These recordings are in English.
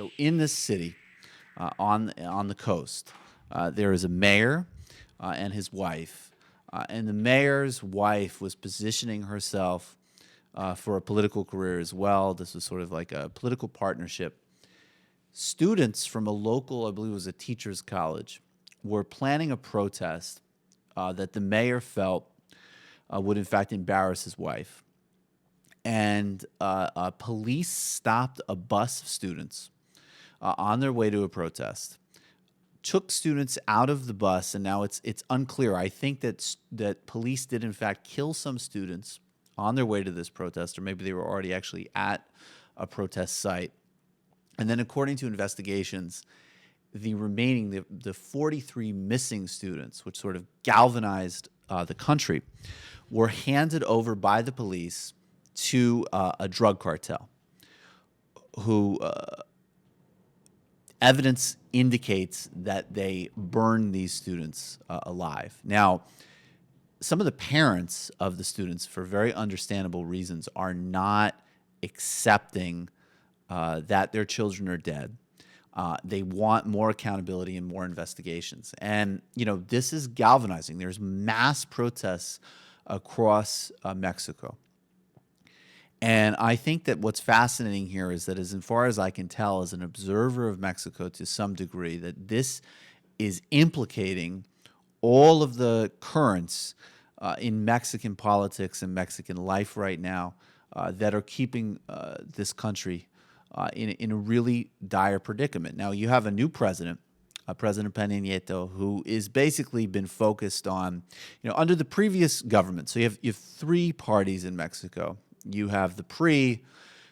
So in this city, on the coast, there is a mayor and his wife, and the mayor's wife was positioning herself for a political career as well. This was sort of like a political partnership. Students from a local, I believe it was a teachers' college, were planning a protest that the mayor felt would in fact embarrass his wife. And police stopped a bus of students on their way to a protest, took students out of the bus, and now it's unclear. I think that police did in fact kill some students on their way to this protest, or maybe they were already actually at a protest site. And then, according to investigations, the remaining the 43 missing students, which sort of galvanized the country, were handed over by the police to a drug cartel, who evidence indicates that they burned these students alive. Now, some of the parents of the students, for very understandable reasons, are not accepting that their children are dead. They want more accountability and more investigations. And, this is galvanizing. There's mass protests across Mexico. And I think that what's fascinating here is that, as far as I can tell, as an observer of Mexico to some degree, that this is implicating all of the currents in Mexican politics and Mexican life right now that are keeping this country in a really dire predicament. Now, you have a new president, President Peña Nieto, who is basically been focused on, under the previous government. So you have three parties in Mexico. You have the PRI,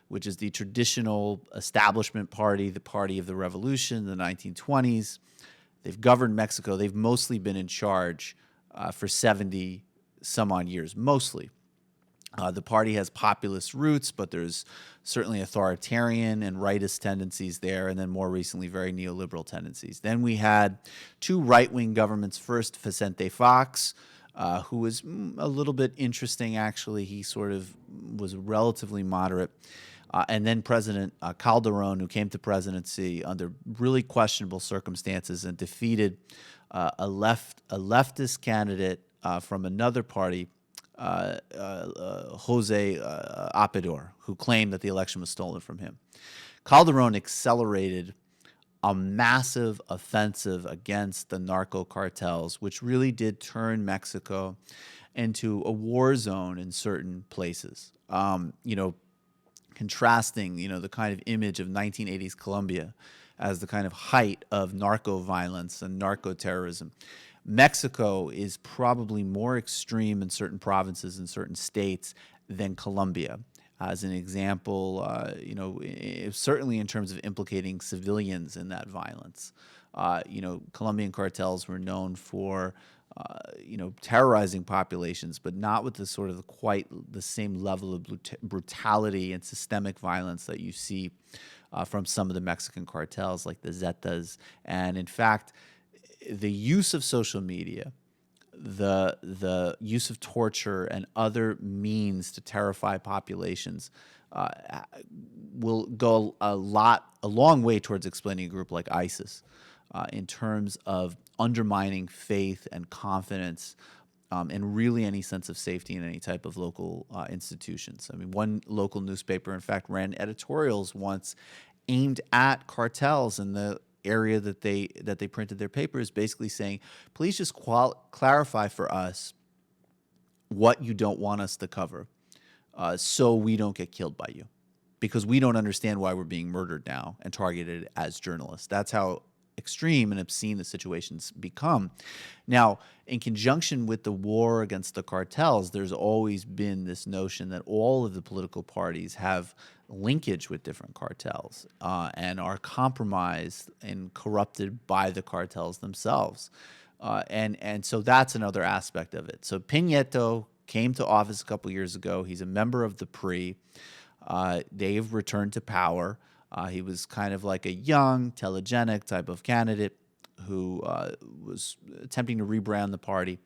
which is the traditional establishment party, the party of the revolution, the 1920s. They've governed Mexico. They've mostly been in charge for 70 some odd years, mostly. The party has populist roots, but there's certainly authoritarian and rightist tendencies there, and then more recently, very neoliberal tendencies. Then we had two right-wing governments. First, Vicente Fox, who was a little bit interesting, actually. He sort of was relatively moderate. And then President Calderon, who came to presidency under really questionable circumstances and defeated a leftist candidate from another party, Jose Apador, who claimed that the election was stolen from him. Calderon accelerated a massive offensive against the narco cartels, which really did turn Mexico into a war zone in certain places. Contrasting, the kind of image of 1980s Colombia as the kind of height of narco-violence and narco-terrorism. Mexico is probably more extreme in certain provinces and certain states than Colombia. As an example, certainly in terms of implicating civilians in that violence. Colombian cartels were known for, terrorizing populations, but not with the sort of quite the same level of brutality and systemic violence that you see from some of the Mexican cartels like the Zetas. And in fact, the use of social media, the use of torture and other means to terrify populations will go a long way towards explaining a group like ISIS in terms of undermining faith and confidence and really any sense of safety in any type of local institutions. I mean, one local newspaper, in fact, ran editorials once aimed at cartels in the area that they printed their papers, basically saying, please just clarify for us what you don't want us to cover so we don't get killed by you, because we don't understand why we're being murdered now and targeted as journalists. That's how extreme and obscene the situations become. Now, in conjunction with the war against the cartels, there's always been this notion that all of the political parties have linkage with different cartels and are compromised and corrupted by the cartels themselves. And so that's another aspect of it. So Peña came to office a couple years ago. He's a member of the PRI. They've returned to power. He was kind of like a young, telegenic type of candidate who was attempting to rebrand the party.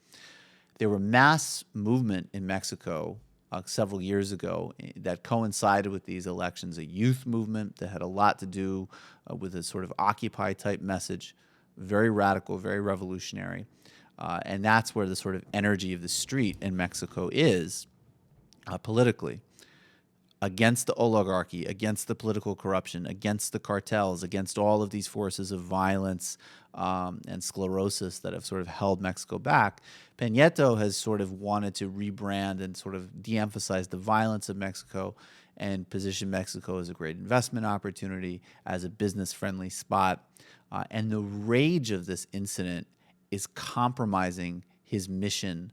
There were mass movement in Mexico several years ago that coincided with these elections, a youth movement that had a lot to do with a sort of Occupy type message, very radical, very revolutionary. And that's where the sort of energy of the street in Mexico is politically, against the oligarchy, against the political corruption, against the cartels, against all of these forces of violence and sclerosis that have sort of held Mexico back. Peña Nieto has sort of wanted to rebrand and sort of de-emphasize the violence of Mexico and position Mexico as a great investment opportunity, as a business-friendly spot. And the rage of this incident is compromising his mission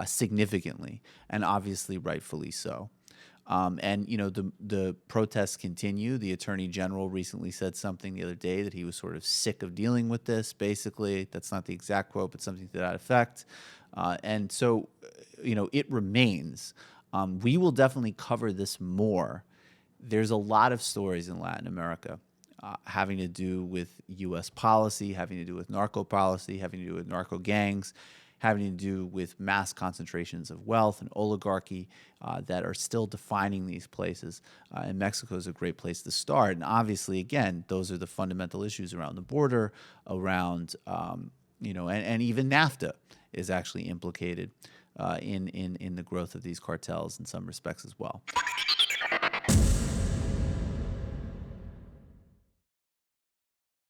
significantly, and obviously rightfully so. And, you know, the protests continue. The Attorney General recently said something the other day that he was sort of sick of dealing with this, basically. That's not the exact quote, but something to that effect. And so, you know, it remains. We will definitely cover this more. There's a lot of stories in Latin America having to do with U.S. policy, having to do with narco policy, having to do with narco gangs, having to do with mass concentrations of wealth and oligarchy that are still defining these places. And Mexico is a great place to start. And obviously, again, those are the fundamental issues around the border, around, you know, and even NAFTA is actually implicated in the growth of these cartels in some respects as well.